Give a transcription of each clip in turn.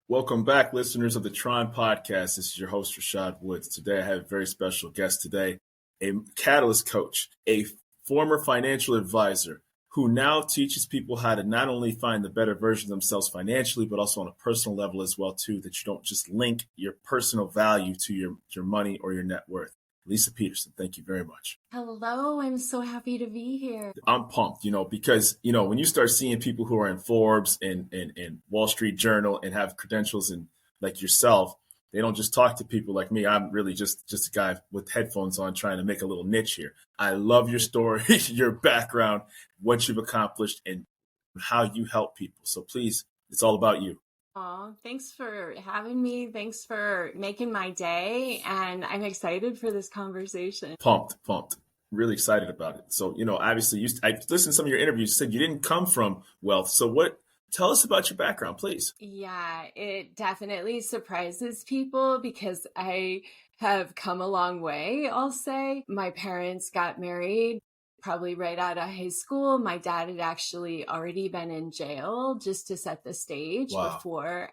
Welcome back, listeners of the Tron podcast. This is your host, Rashad Woods. Today, I have a very special guest today, a catalyst coach, a former financial advisor who now teaches people how to not only find the better version of themselves financially, but also on a personal level as well, too, that you don't just link your personal value to your money or your net worth. Leisa Peterson, thank you very much. Hello, I'm so happy to be here. I'm pumped, because, when you start seeing people who are in Forbes and Wall Street Journal and have credentials and like yourself, they don't just talk to people like me. I'm really just a guy with headphones on trying to make a little niche here. I love your story, your background, what you've accomplished, and how you help people. So please, it's all about you. Oh, thanks for having me. Thanks for making my day. And I'm excited for this conversation. Pumped. Really excited about it. So, obviously, I listened to some of your interviews. You said you didn't come from wealth. So tell us about your background, please. Yeah, it definitely surprises people because I have come a long way, I'll say. My parents got married probably right out of high school. My dad had actually already been in jail just to set the stage before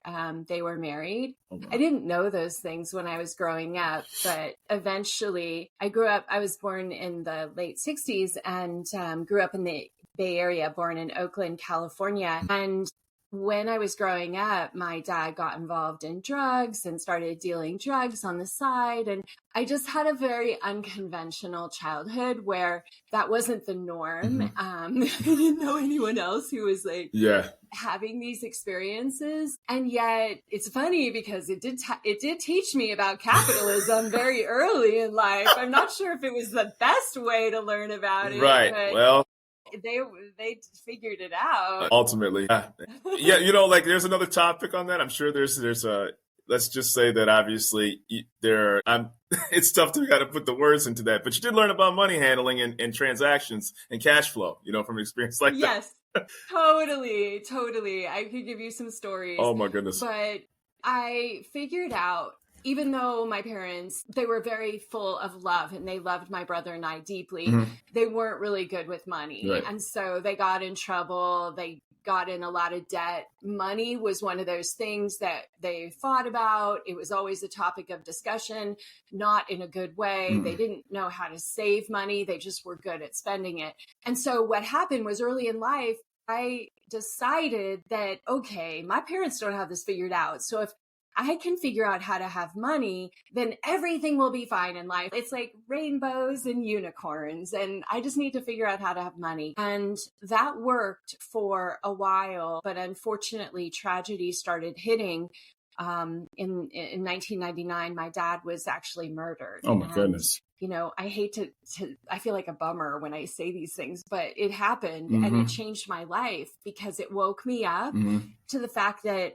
they were married. Oh, wow. I didn't know those things when I was growing up, but eventually I was born in the late 60s and grew up in the Bay Area, born in Oakland, California. And when I was growing up, my dad got involved in drugs and started dealing drugs on the side. And I just had a very unconventional childhood where that wasn't the norm. Mm-hmm. I didn't know anyone else who was having these experiences. And yet it's funny because it did teach me about capitalism very early in life. I'm not sure if it was the best way to learn about it. Right. Well, they figured it out. Ultimately. Yeah. There's another topic on that. I'm sure there's let's just say that obviously it's tough to kind of put the words into that, but you did learn about money handling and transactions and cash flow, from an experience like that. Yes, totally. I could give you some stories. Oh my goodness. But I figured out, even though my parents, they were very full of love and they loved my brother and I deeply, mm-hmm. they weren't really good with money. Right. And so they got in trouble. They got in a lot of debt. Money was one of those things that they thought about. It was always a topic of discussion, not in a good way. Mm. They didn't know how to save money. They just were good at spending it. And so what happened was early in life, I decided that, okay, my parents don't have this figured out. So if I can figure out how to have money, then everything will be fine in life. It's like rainbows and unicorns, and I just need to figure out how to have money. And that worked for a while, but unfortunately, tragedy started hitting. In 1999, my dad was actually murdered. Oh my goodness. I hate I feel like a bummer when I say these things, but it happened mm-hmm. and it changed my life because it woke me up mm-hmm. to the fact that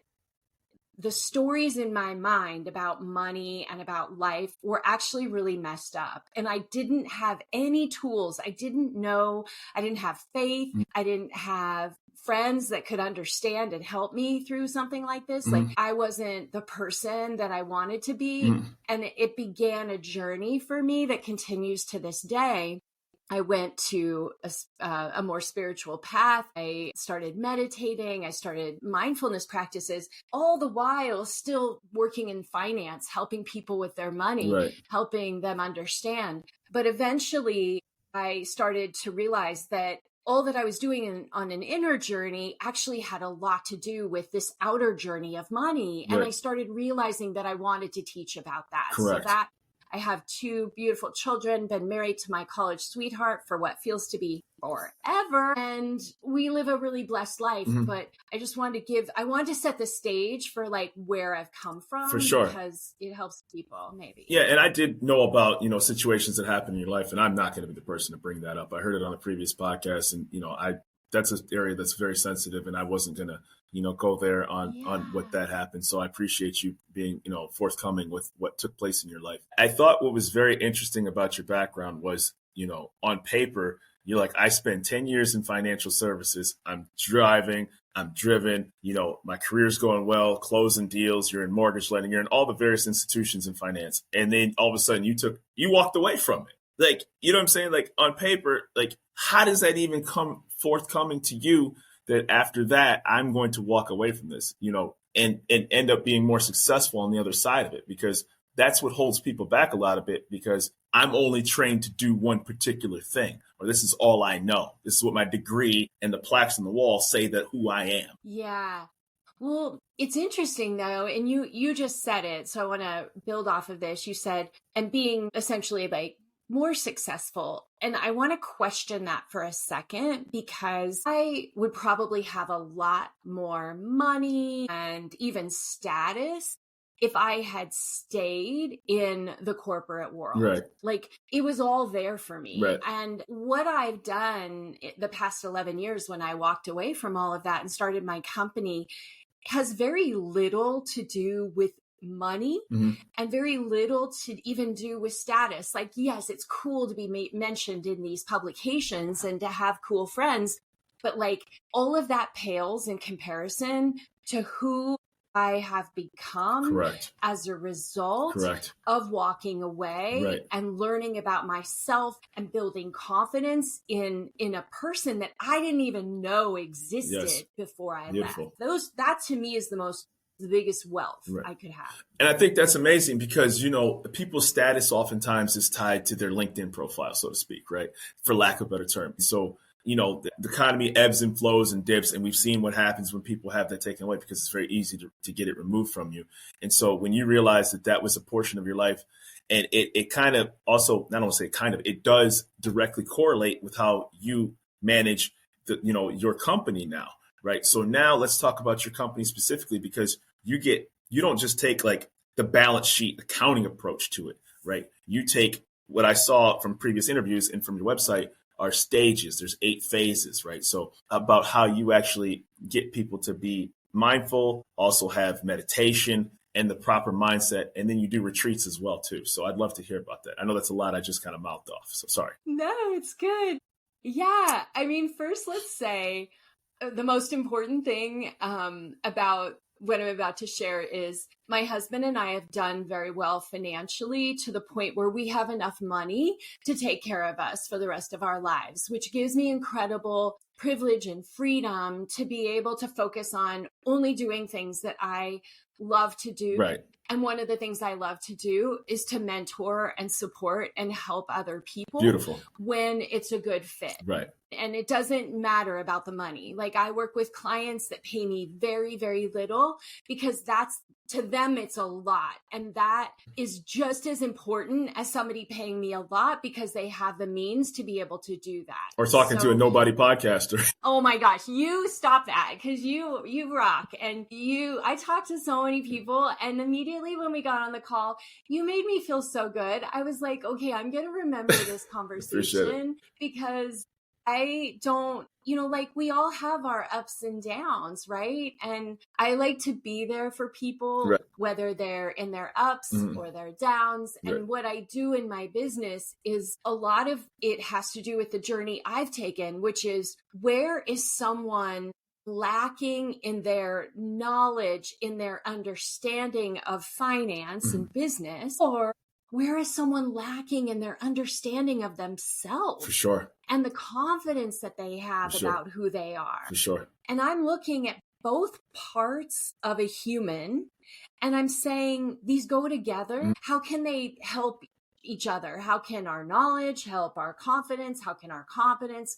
the stories in my mind about money and about life were actually really messed up. And I didn't have any tools. I didn't have faith. I didn't have friends that could understand and help me through something like this. Mm-hmm. Like I wasn't the person that I wanted to be. Mm-hmm. And it began a journey for me that continues to this day. I went to a more spiritual path. I started meditating. I started mindfulness practices, all the while still working in finance, helping people with their money, right. helping them understand. But eventually I started to realize that all that I was doing on an inner journey actually had a lot to do with this outer journey of money. And right. I started realizing that I wanted to teach about that. Correct. So that I have 2 beautiful children, been married to my college sweetheart for what feels to be forever. And we live a really blessed life, mm-hmm. but I wanted to set the stage for like where I've come from. For sure. Because it helps people maybe. Yeah. And I did know about, situations that happen in your life, and I'm not going to be the person to bring that up. I heard it on a previous podcast, and, that's an area that's very sensitive, and I wasn't going to, go there on what that happened. So I appreciate you being, forthcoming with what took place in your life. I thought what was very interesting about your background was, on paper, you're like, I spent 10 years in financial services. I'm driving, I'm driven, my career's going well, closing deals, you're in mortgage lending, you're in all the various institutions in finance. And then all of a sudden you walked away from it. Like, you know what I'm saying? Like on paper, like, how does that even come forthcoming to you that after that, I'm going to walk away from this, and end up being more successful on the other side of it, because that's what holds people back a lot of it, because I'm only trained to do one particular thing, or this is all I know. This is what my degree and the plaques on the wall say that who I am. Yeah. Well, it's interesting though, and you just said it, so I want to build off of this. You said, and being essentially like more successful. And I want to question that for a second, because I would probably have a lot more money and even status if I had stayed in the corporate world. Right. Like it was all there for me. Right. And what I've done the past 11 years when I walked away from all of that and started my company has very little to do with money and very little to even do with status. Like, yes, it's cool to be mentioned in these publications and to have cool friends, but like all of that pales in comparison to who I have become as a result of walking away and learning about myself and building confidence in a person that I didn't even know existed before I left. That to me is the biggest wealth I could have. And I think that's amazing because, you know, people's status oftentimes is tied to their LinkedIn profile, so to speak, right? For lack of a better term. So, you know, the economy ebbs and flows and dips, and we've seen what happens when people have that taken away, because it's very easy to get it removed from you. And so when you realize that that was a portion of your life, and it kind of also, not only say kind of, it does directly correlate with how you manage your company now, right? So now let's talk about your company specifically, because you don't just take like the balance sheet accounting approach to it, right? You take what I saw from previous interviews and from your website are stages. There's 8 phases, right? So about how you actually get people to be mindful, also have meditation and the proper mindset. And then you do retreats as well, too. So I'd love to hear about that. I know that's a lot I just kind of mouthed off. So sorry. No, it's good. Yeah. I mean, first, let's say the most important thing about what I'm about to share is my husband and I have done very well financially to the point where we have enough money to take care of us for the rest of our lives, which gives me incredible privilege and freedom to be able to focus on only doing things that I love to do. Right. And one of the things I love to do is to mentor and support and help other people. Beautiful. When it's a good fit. Right. And it doesn't matter about the money. Like I work with clients that pay me very, very little because to them, it's a lot. And that is just as important as somebody paying me a lot because they have the means to be able to do that. Or talking to a nobody podcaster. Oh my gosh, you stop that because you rock. And I talked to so many people, and immediately when we got on the call, you made me feel so good. I was like, okay, I'm going to remember this conversation because I don't, like we all have our ups and downs, right? And I like to be there for people, whether they're in their ups or their downs. And what I do in my business is a lot of it has to do with the journey I've taken, which is where is someone lacking in their knowledge, in their understanding of finance and business, or where is someone lacking in their understanding of themselves? For sure. And the confidence that they have about who they are. For sure. And I'm looking at both parts of a human and I'm saying these go together. How can they help each other? How can our knowledge help our confidence? How can our confidence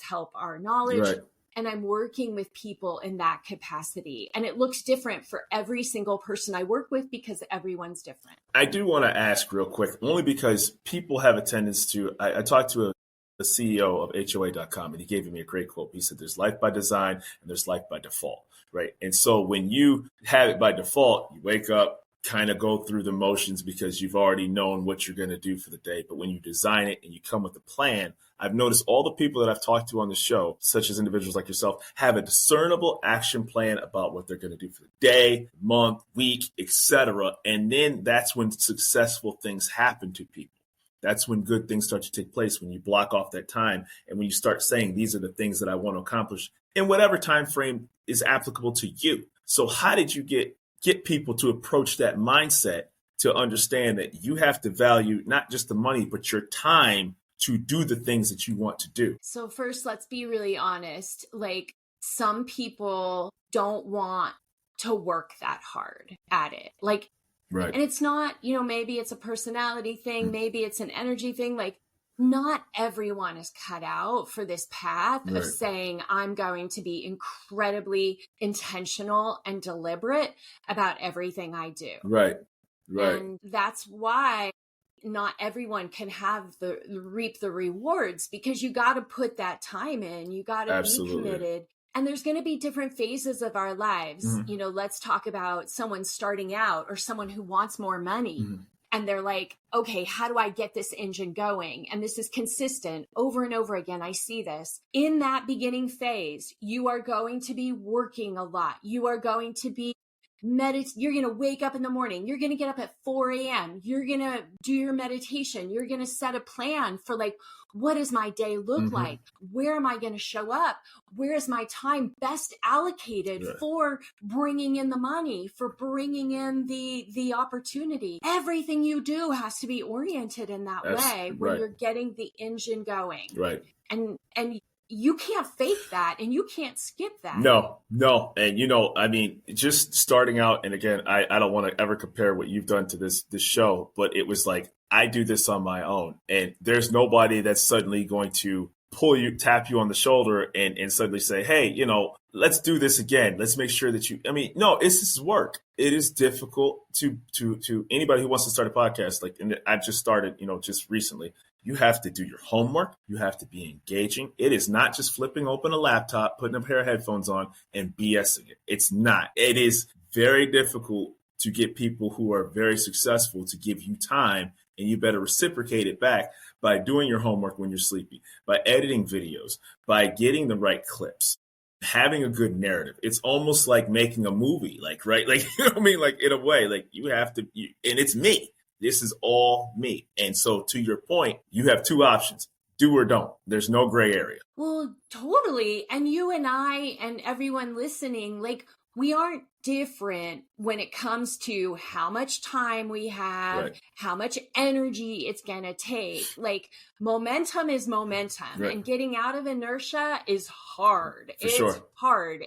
help our knowledge? Right. And I'm working with people in that capacity. And it looks different for every single person I work with because everyone's different. I do want to ask real quick, only because people have a tendency to, I talked to the CEO of HOA.com, and he gave me a great quote. He said, there's life by design and there's life by default, right? And so when you have it by default, you wake up, kind of go through the motions because you've already known what you're going to do for the day. But when you design it and you come with a plan, I've noticed all the people that I've talked to on the show, such as individuals like yourself, have a discernible action plan about what they're going to do for the day, month, week, etc. And then that's when successful things happen to people. That's when good things start to take place, when you block off that time and when you start saying, these are the things that I want to accomplish in whatever time frame is applicable to you. So how did you get people to approach that mindset to understand that you have to value not just the money, but your time to do the things that you want to do? So first, let's be really honest. Like some people don't want to work that hard at it. Like, right. And it's not, maybe it's a personality thing, maybe it's an energy thing. Like, not everyone is cut out for this path of saying, I'm going to be incredibly intentional and deliberate about everything I do. Right. And that's why not everyone can reap the rewards, because you got to put that time in, you got to be committed. And there's going to be different phases of our lives. Let's talk about someone starting out or someone who wants more money. And they're like, okay, how do I get this engine going? And this is consistent over and over again. I see this. In that beginning phase, you are going to be working a lot. You are going to be you're going to wake up in the morning. You're going to get up at 4 a.m. You're going to do your meditation. You're going to set a plan for like, what does my day look like? Where am I going to show up? Where is my time best allocated for bringing in the money, for bringing in the opportunity? Everything you do has to be oriented in that way when you're getting the engine going. Right. And you can't fake that, and you can't skip that. No. And, just starting out, and again, I don't want to ever compare what you've done to this show, but it was like, I do this on my own, and there's nobody that's suddenly going to tap you on the shoulder and suddenly say, hey, let's do this again. Let's make sure that no, this is work. It is difficult to anybody who wants to start a podcast. Like, and I've just started, just recently. You have to do your homework. You have to be engaging. It is not just flipping open a laptop, putting a pair of headphones on and BSing it. It's not. It is very difficult to get people who are very successful to give you time, and you better reciprocate it back by doing your homework when you're sleepy, by editing videos, by getting the right clips, having a good narrative. It's almost like making a movie, like in a way, like you have to, and it's me. This is all me. And so to your point, you have two options. Do or don't. There's no gray area. Well, totally. And you and I and everyone listening, like, we aren't different when it comes to how much time we have, how much energy it's going to take. Like, momentum is momentum, and getting out of inertia is hard. It's hard.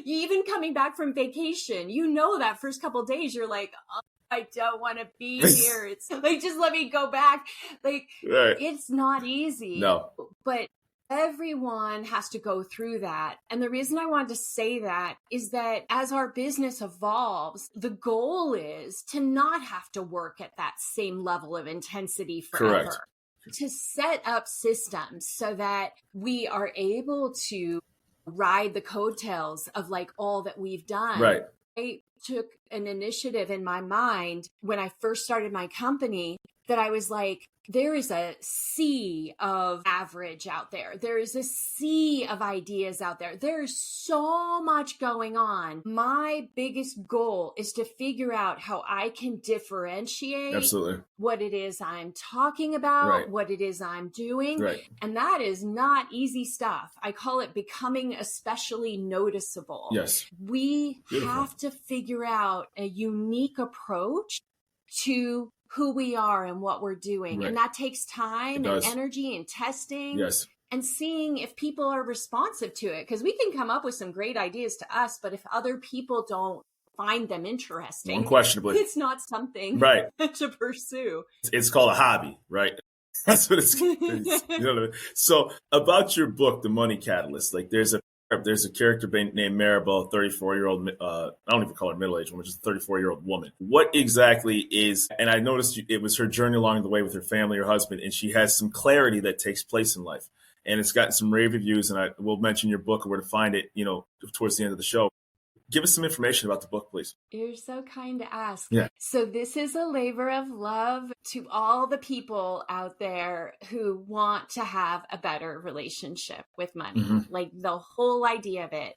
Even coming back from vacation, that first couple of days, you're like, oh, I don't want to be here. It's like, just let me go back. Like, it's not easy. No. But everyone has to go through that. And the reason I wanted to say that is that as our business evolves, the goal is to not have to work at that same level of intensity forever. Correct. To set up systems so that we are able to ride the coattails of like all that we've done. Right. I took an initiative in my mind when I first started my company that I was like, there is a sea of average out there. There is a sea of ideas out there. There's so much going on. My biggest goal is to figure out how I can differentiate what it is I'm talking about, what it is I'm doing. And that is not easy stuff. I call it becoming especially noticeable. Yes. We have to figure out a unique approach to who we are and what we're doing. And that takes time and energy and testing and seeing if people are responsive to it. Because we can come up with some great ideas to us, but if other people don't find them interesting, unquestionably, it's not something to pursue. It's called a hobby, right? That's what it's, you know what I mean? So about your book, The Money Catalyst, like there's a character named Maribel, 34-year-old, I don't even call her middle-aged woman, just a 34-year-old woman. What exactly is, and I noticed it was her journey along the way with her family, her husband, and she has some clarity that takes place in life. And it's gotten some rave reviews, and I will mention your book and where to find it, towards the end of the show. Give us some information about the book, please. You're so kind to ask. Yeah. So this is a labor of love to all the people out there who want to have a better relationship with money, like the whole idea of it.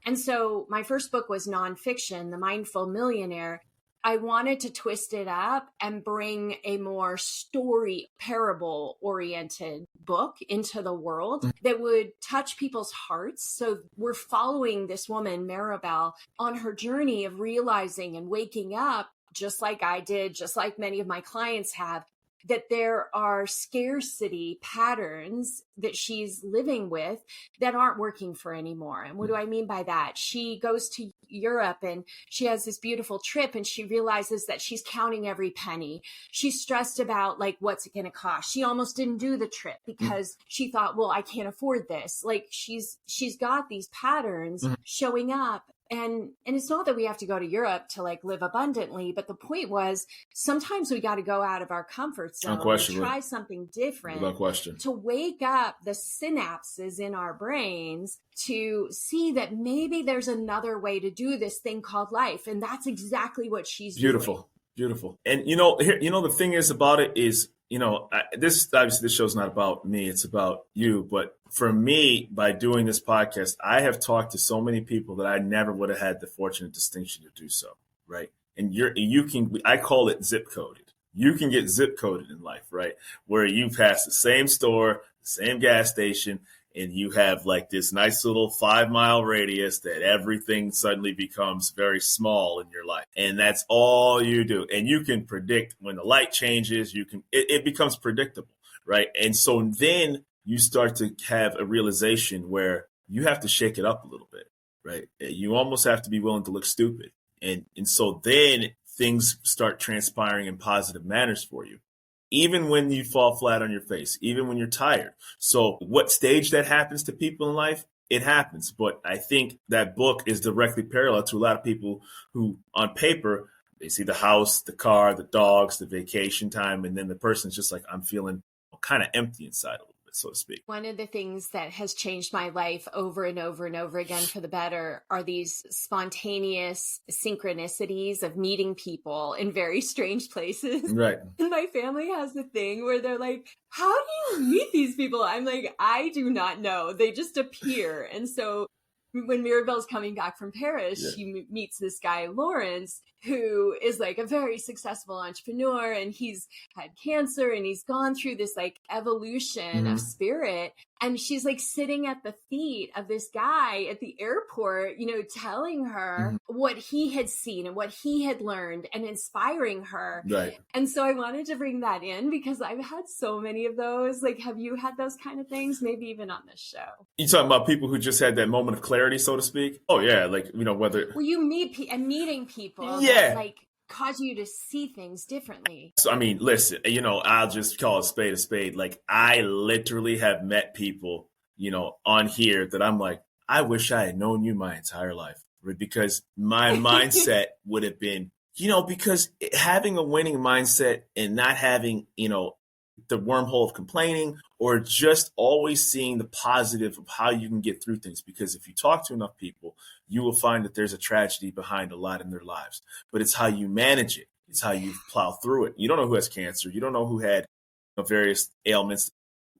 And so my first book was nonfiction, The Mindful Millionaire. I wanted to twist it up and bring a more story, parable-oriented book into the world that would touch people's hearts. So we're following this woman, Maribel, on her journey of realizing and waking up, just like I did, just like many of my clients have, that there are scarcity patterns that she's living with that aren't working for anymore. And what do I mean by that? She goes to Europe and she has this beautiful trip and she realizes that she's counting every penny. She's stressed about like, what's it going to cost? She almost didn't do the trip because she thought, well, I can't afford this. Like she's got these patterns showing up. And it's not that we have to go to Europe to like live abundantly, but the point was sometimes we got to go out of our comfort zone and try something different to wake up the synapses in our brains to see that maybe there's another way to do this thing called life. And that's exactly what she's doing. Beautiful. And the thing is about it is, this obviously this show's not about me, it's about you. But for me, by doing this podcast, I have talked to so many people that I never would have had the fortunate distinction to do so. Right. And I call it zip coded. You can get zip coded in life, right? Where you pass the same store, the same gas station, and you have like this nice little 5-mile radius that everything suddenly becomes very small in your life. And that's all you do. And you can predict when the light changes, it becomes predictable, right? And so then you start to have a realization where you have to shake it up a little bit, right? You almost have to be willing to look stupid. And so then things start transpiring in positive manners for you. Even when you fall flat on your face, even when you're tired. So what stage that happens to people in life, it happens. But I think that book is directly parallel to a lot of people who on paper, they see the house, the car, the dogs, the vacation time. And then the person's just like, I'm feeling kind of empty inside a little bit, so to speak. One of the things that has changed my life over and over and over again for the better are these spontaneous synchronicities of meeting people in very strange places. Right. And my family has the thing where they're like, how do you meet these people? I'm like, I do not know. They just appear. And so when Mirabelle's coming back from Paris, she meets this guy, Lawrence, who is like a very successful entrepreneur, and he's had cancer and he's gone through this like evolution of spirit. And she's like sitting at the feet of this guy at the airport, telling her what he had seen and what he had learned and inspiring her. Right. And so I wanted to bring that in because I've had so many of those. Like, have you had those kind of things? Maybe even on this show. You talking about people who just had that moment of clarity, so to speak? Oh yeah. Like, whether. Well, you meeting people. Yeah. That, like, cause you to see things differently. So, I mean, listen, I'll just call a spade a spade. Like, I literally have met people, on here that I'm like, I wish I had known you my entire life, right? Because my mindset would have been, because having a winning mindset and not having, the wormhole of complaining or just always seeing the positive of how you can get through things. Because if you talk to enough people, you will find that there's a tragedy behind a lot in their lives, but it's how you manage it. It's how you plow through it. You don't know who has cancer. You don't know who had various ailments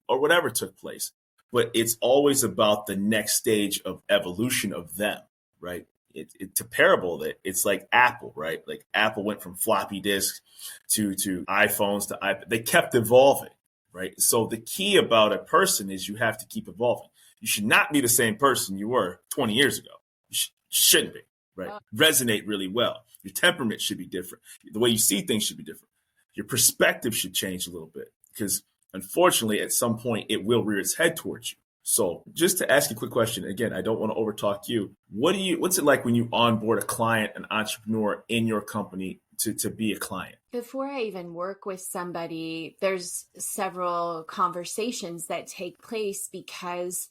or whatever took place, but it's always about the next stage of evolution of them, right? It's a parable that it's like Apple, right? Like Apple went from floppy disks to iPhones to iPad. They kept evolving, right? So the key about a person is you have to keep evolving. You should not be the same person you were 20 years ago. You shouldn't be, right? Resonate really well. Your temperament should be different. The way you see things should be different. Your perspective should change a little bit because unfortunately at some point it will rear its head towards you. So just to ask you a quick question, again, I don't want to overtalk you. What's it like when you onboard a client, an entrepreneur in your company to be a client? Before I even work with somebody, there's several conversations that take place because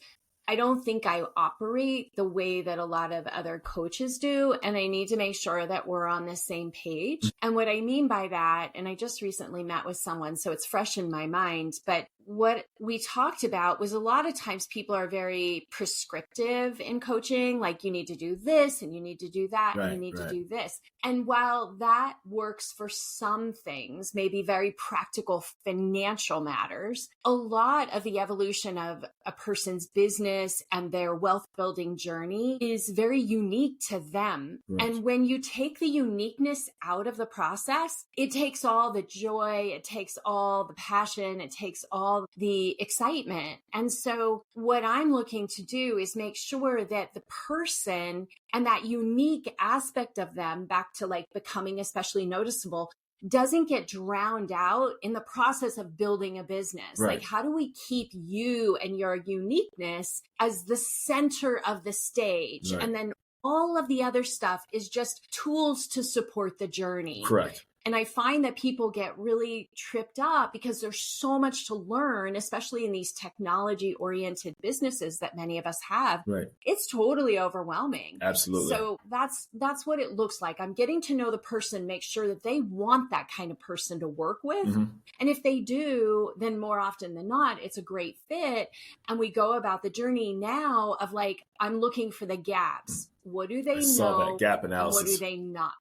I don't think I operate the way that a lot of other coaches do. And I need to make sure that we're on the same page. And what I mean by that, and I just recently met with someone, so it's fresh in my mind, but what we talked about was a lot of times people are very prescriptive in coaching, like you need to do this and you need to do that and you need to do this. And while that works for some things, maybe very practical financial matters, a lot of the evolution of a person's business and their wealth building journey is very unique to them. Right. And when you take the uniqueness out of the process, it takes all the joy, it takes all the passion, it takes all the excitement. And so what I'm looking to do is make sure that the person and that unique aspect of them, back to like becoming especially noticeable, doesn't get drowned out in the process of building a business. Right. Like, how do we keep you and your uniqueness as the center of the stage? Right. And then all of the other stuff is just tools to support the journey. Correct. And I find that people get really tripped up because there's so much to learn, especially in these technology-oriented businesses that many of us have. Right. It's totally overwhelming. Absolutely. So that's what it looks like. I'm getting to know the person, make sure that they want that kind of person to work with. Mm-hmm. And if they do, then more often than not, it's a great fit. And we go about the journey now of like, I'm looking for the gaps. What do they know? Saw that gap analysis. What do they not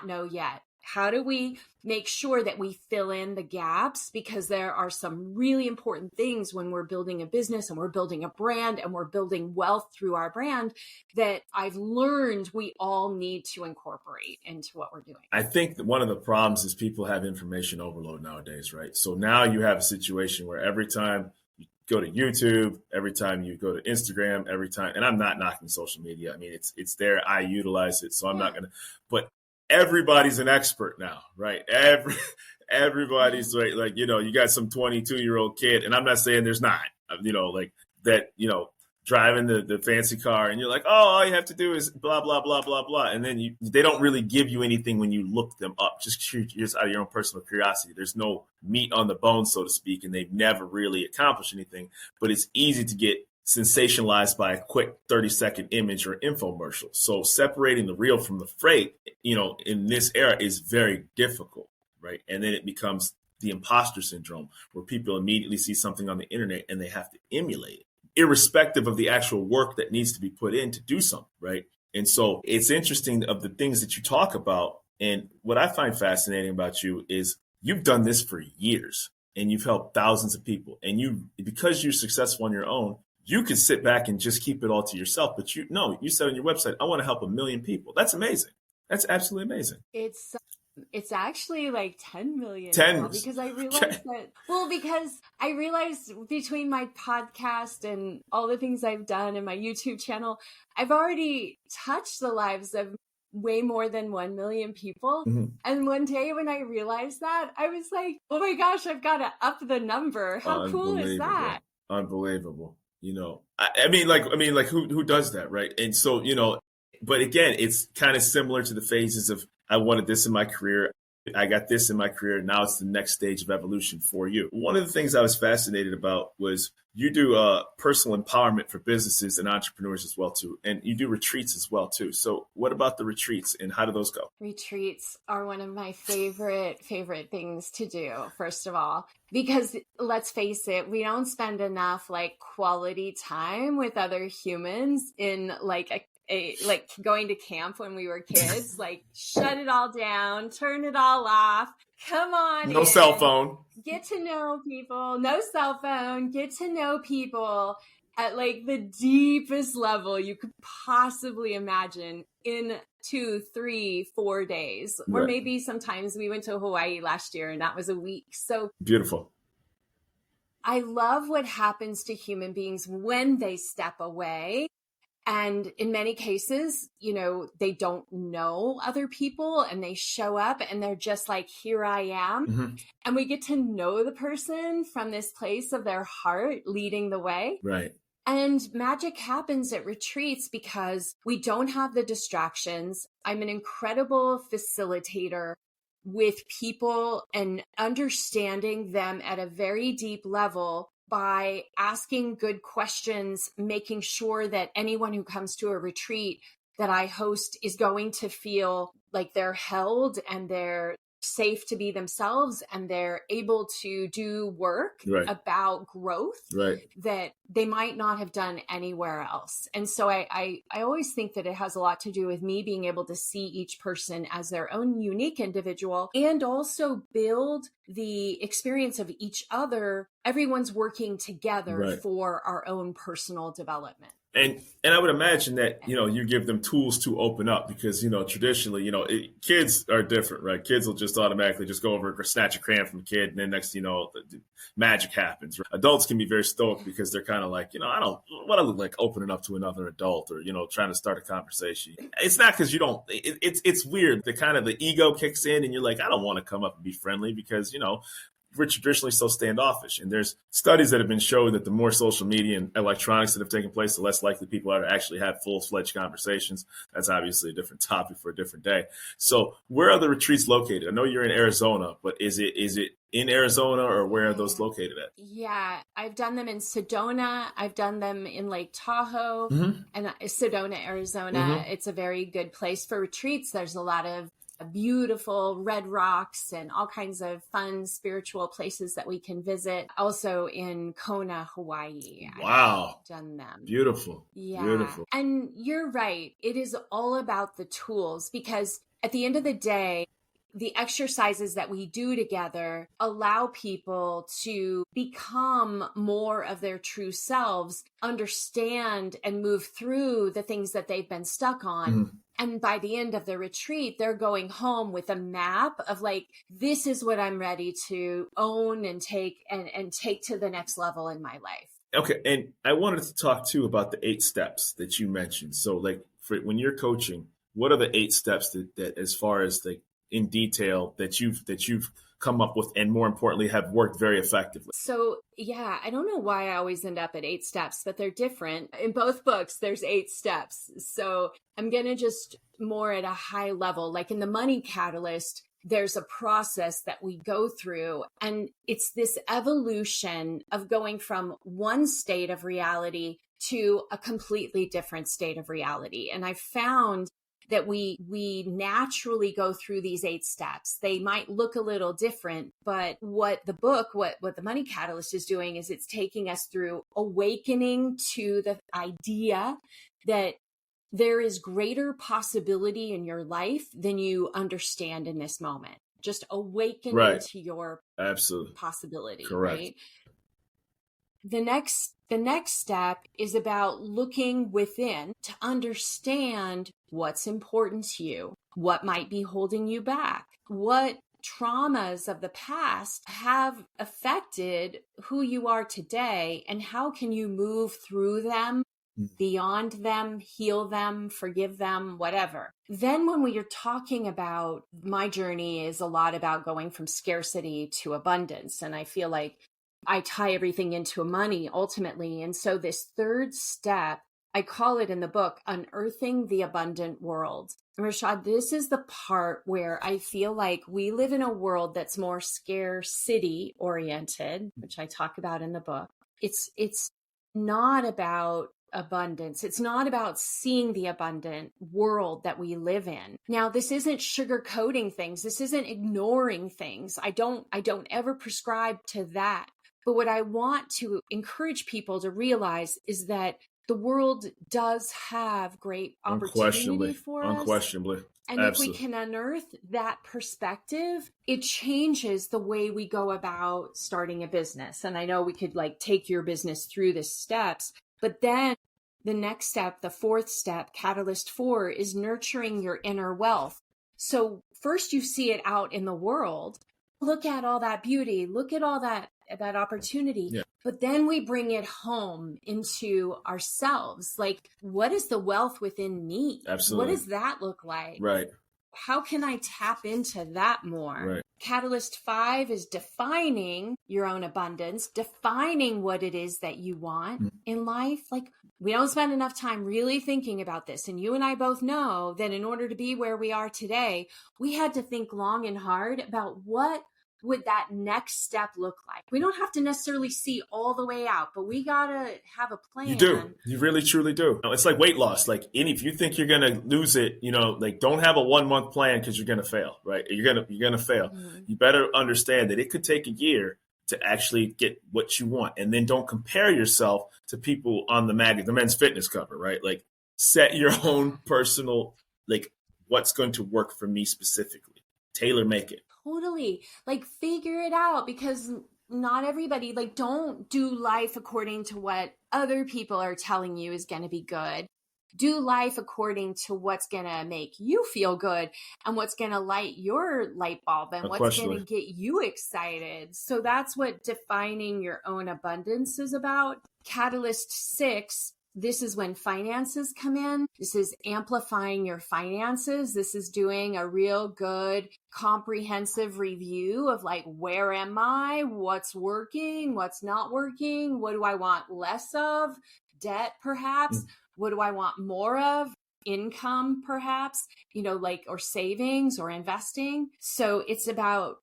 know yet? How do we make sure that we fill in the gaps? Because there are some really important things when we're building a business and we're building a brand and we're building wealth through our brand that I've learned we all need to incorporate into what we're doing. I think that one of the problems is people have information overload nowadays, right? So now you have a situation where every time you go to YouTube, every time you go to Instagram, every time, and I'm not knocking social media. I mean, it's there. I utilize it. So I'm not going to, but everybody's an expert now, right? Everybody's like, you got some 22-year-old kid, and I'm not saying there's not, like that, driving the fancy car, and you're like, oh, all you have to do is blah, blah, blah, blah, blah. And then they don't really give you anything when you look them up, just out of your own personal curiosity. There's no meat on the bone, so to speak, and they've never really accomplished anything, but it's easy to get sensationalized by a quick 30-second image or infomercial. So separating the real from the fake, in this era is very difficult, right? And then it becomes the imposter syndrome, where people immediately see something on the internet and they have to emulate it, irrespective of the actual work that needs to be put in to do something, right? And so it's interesting of the things that you talk about. And what I find fascinating about you is you've done this for years and you've helped thousands of people. And because you're successful on your own, you could sit back and just keep it all to yourself. But you said on your website, I want to help 1 million people. That's amazing. That's absolutely amazing. It's actually like 10 million 10 now, because I realized because I realized between my podcast and all the things I've done and my YouTube channel, I've already touched the lives of way more than 1 million people. Mm-hmm. And one day when I realized that, I was like, oh my gosh, I've got to up the number. How cool is that? Unbelievable. I mean, who does that, right? And so, but again, it's kind of similar to the phases of, I wanted this in my career, I got this in my career, now it's the next stage of evolution for you. One of the things I was fascinated about was you do personal empowerment for businesses and entrepreneurs as well, too. And you do retreats as well, too. So what about the retreats and how do those go? Retreats are one of my favorite things to do, first of all, because let's face it, we don't spend enough quality time with other humans in like going to camp when we were kids, shut it all down, turn it all off. Come on. No cell phone. Get to know people. No cell phone. Get to know people at the deepest level you could possibly imagine in 2, 3, 4 days. Right. Or maybe sometimes we went to Hawaii last year and that was a week. So beautiful. I love what happens to human beings when they step away. And in many cases, they don't know other people and they show up and they're just like, here I am. Mm-hmm. And we get to know the person from this place of their heart leading the way. Right. And magic happens at retreats because we don't have the distractions. I'm an incredible facilitator with people and understanding them at a very deep level by asking good questions, making sure that anyone who comes to a retreat that I host is going to feel like they're held and they're safe to be themselves and they're able to do work about growth that they might not have done anywhere else. And so I always think that it has a lot to do with me being able to see each person as their own unique individual and also build the experience of each other. Everyone's working together for our own personal development. And I would imagine that, you give them tools to open up because, traditionally, kids are different, right? Kids will just automatically just go over and snatch a crayon from a kid. And then next, the magic happens. Right? Adults can be very stoic because they're kind of like, I don't, what I look like opening up to another adult or, trying to start a conversation. It's not because you don't, it's weird. The ego kicks in and you're like, I don't want to come up and be friendly because, we're traditionally so standoffish. And there's studies that have been shown that the more social media and electronics that have taken place, the less likely people are to actually have full-fledged conversations. That's obviously a different topic for a different day. So where are the retreats located? I know you're in Arizona, but is it in Arizona or where are those located at? Yeah, I've done them in Sedona. I've done them in Lake Tahoe and Sedona, Arizona. It's a very good place for retreats. There's a lot of beautiful red rocks and all kinds of fun spiritual places that we can visit. Also in Kona, Hawaii. Wow. I've done them. Beautiful. Yeah. Beautiful. And you're right. It is all about the tools because at the end of the day, the exercises that we do together allow people to become more of their true selves, understand and move through the things that they've been stuck on. And by the end of the retreat, they're going home with a map of this is what I'm ready to own and take and take to the next level in my life. Okay. And I wanted to talk too about the 8 steps that you mentioned. So when you're coaching, what are the 8 steps that as far as in detail that you've come up with and more importantly have worked very effectively? So yeah, I don't know why I always end up at 8 steps, but they're different. In both books, there's 8 steps. So I'm going to just more at a high level, like in the Money Catalyst, there's a process that we go through and it's this evolution of going from one state of reality to a completely different state of reality. And I found that we naturally go through these 8 steps. They might look a little different, but what the Money Catalyst is doing is it's taking us through awakening to the idea that there is greater possibility in your life than you understand in this moment. Just awakening to your possibility. Correct. Right? The next step is about looking within to understand what's important to you, what might be holding you back, what traumas of the past have affected who you are today, and how can you move through them, beyond them, heal them, forgive them, whatever. Then when we are talking about my journey is a lot about going from scarcity to abundance. And I feel like I tie everything into money ultimately. And so this third step, I call it in the book, Unearthing the Abundant World. And Rashad, this is the part where I feel like we live in a world that's more scarcity oriented, which I talk about in the book. It's not about abundance. It's not about seeing the abundant world that we live in. Now, this isn't sugarcoating things. This isn't ignoring things. I don't ever prescribe to that. But what I want to encourage people to realize is that the world does have great opportunity for us. Unquestionably. And Absolutely. If we can unearth that perspective, it changes the way we go about starting a business. And I know we could take your business through the steps, but then the next step, the fourth step, Catalyst 4, is nurturing your inner wealth. So first you see it out in the world. Look at all that beauty. Look at all that opportunity. Yeah. But then we bring it home into ourselves. What is the wealth within me? Absolutely. What does that look like? Right. How can I tap into that more? Right. Catalyst 5 is defining your own abundance, defining what it is that you want in life. We don't spend enough time really thinking about this. And you and I both know that in order to be where we are today, we had to think long and hard about what would that next step look like. We don't have to necessarily see all the way out, but we got to have a plan. You do. You really, truly do. It's like weight loss. If you think you're going to lose it, don't have a 1-month plan because you're going to fail, right? You're going to fail. Mm-hmm. You better understand that it could take a year to actually get what you want. And then don't compare yourself to people on the Men's Fitness cover, right? Set your own personal, what's going to work for me specifically. Tailor make it. Totally. Figure it out, because not everybody, like, don't do life according to what other people are telling you is going to be good. Do life according to what's going to make you feel good and what's going to light your light bulb and what's going to get you excited. So that's what defining your own abundance is about. Catalyst 6, this is when finances come in. This is amplifying your finances. This is doing a real good comprehensive review of like, where am I? What's working? What's not working? What do I want less of? Debt, perhaps. What do I want more of? Income, perhaps, like, or savings or investing. So it's about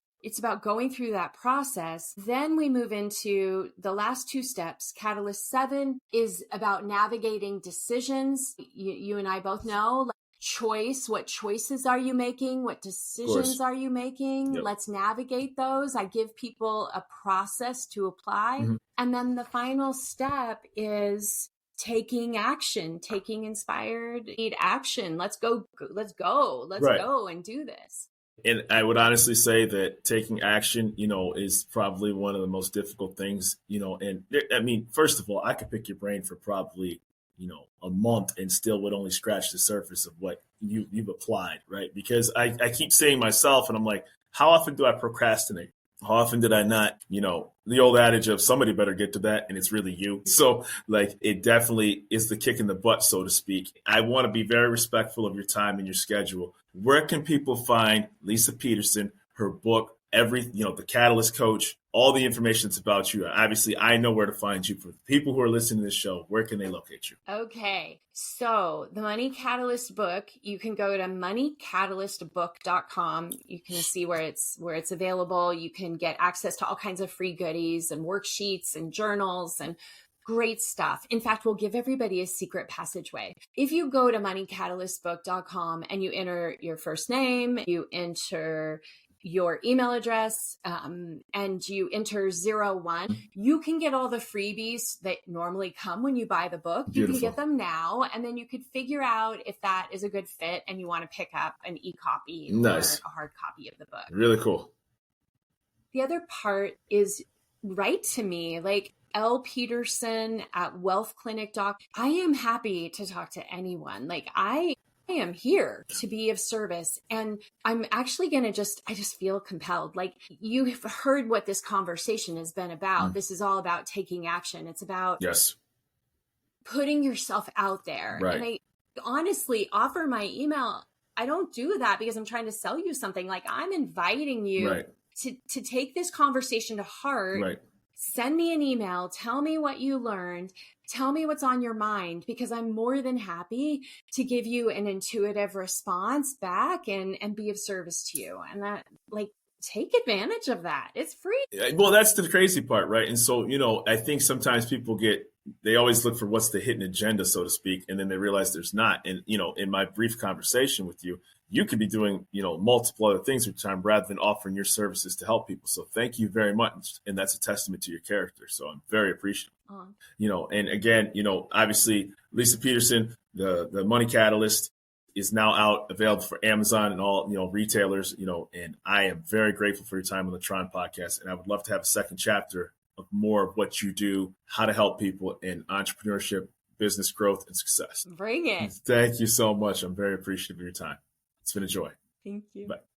going through that process. Then we move into the last 2 steps. Catalyst 7 is about navigating decisions. You and I both know, like, choice. What choices are you making? What decisions are you making? Yep. Let's navigate those. I give people a process to apply. And then the final step is taking action, taking inspired action. Let's go and do this. And I would honestly say that taking action, is probably one of the most difficult things, and I mean, first of all, I could pick your brain for probably, a month and still would only scratch the surface of what you've applied, right? Because I keep saying myself, and I'm like, how often do I procrastinate? How often did I not, the old adage of somebody better get to that, and it's really you. So like, it definitely is the kick in the butt, so to speak. I want to be very respectful of your time and your schedule. Where can people find Leisa Peterson, her book, the Catalyst Coach, all the information that's about you? Obviously, I know where to find you. For the people who are listening to this show, where can they locate you? Okay. So the Money Catalyst book, you can go to moneycatalyst.book.com. You can see where it's available. You can get access to all kinds of free goodies and worksheets and journals and great stuff. In fact, we'll give everybody a secret passageway. If you go to moneycatalyst.book.com and you enter your first name, you enter your email address, and you enter 01, you can get all the freebies that normally come when you buy the book. Beautiful. You can get them now, and then you could figure out if that is a good fit and you want to pick up an e-copy or a hard copy of the book. Really cool. The other part is write to me, like lpeterson@wealthclinic.com. I am happy to talk to anyone. Like, I am here to be of service. And I'm actually going to I just feel compelled. Like, you've heard what this conversation has been about. This is all about taking action. It's about putting yourself out there. Right. And I honestly offer my email. I don't do that because I'm trying to sell you something. Like, I'm inviting you to take this conversation to heart. Right. Send me an email. Tell me what you learned. Tell me what's on your mind, because I'm more than happy to give you an intuitive response back and be of service to you. And that, like, take advantage of that. It's free. Well, that's the crazy part, right? And so, I think sometimes people they always look for what's the hidden agenda, so to speak, and then they realize there's not. And, in my brief conversation with you, you could be doing, multiple other things with time rather than offering your services to help people. So thank you very much. And that's a testament to your character. So I'm very appreciative. And again, obviously Leisa Peterson, the Money Catalyst, is now out, available for Amazon and all, retailers, and I am very grateful for your time on the Tron podcast. And I would love to have a second chapter of more of what you do, how to help people in entrepreneurship, business growth, and success. Bring it. Thank you so much. I'm very appreciative of your time. It's been a joy. Thank you. Bye.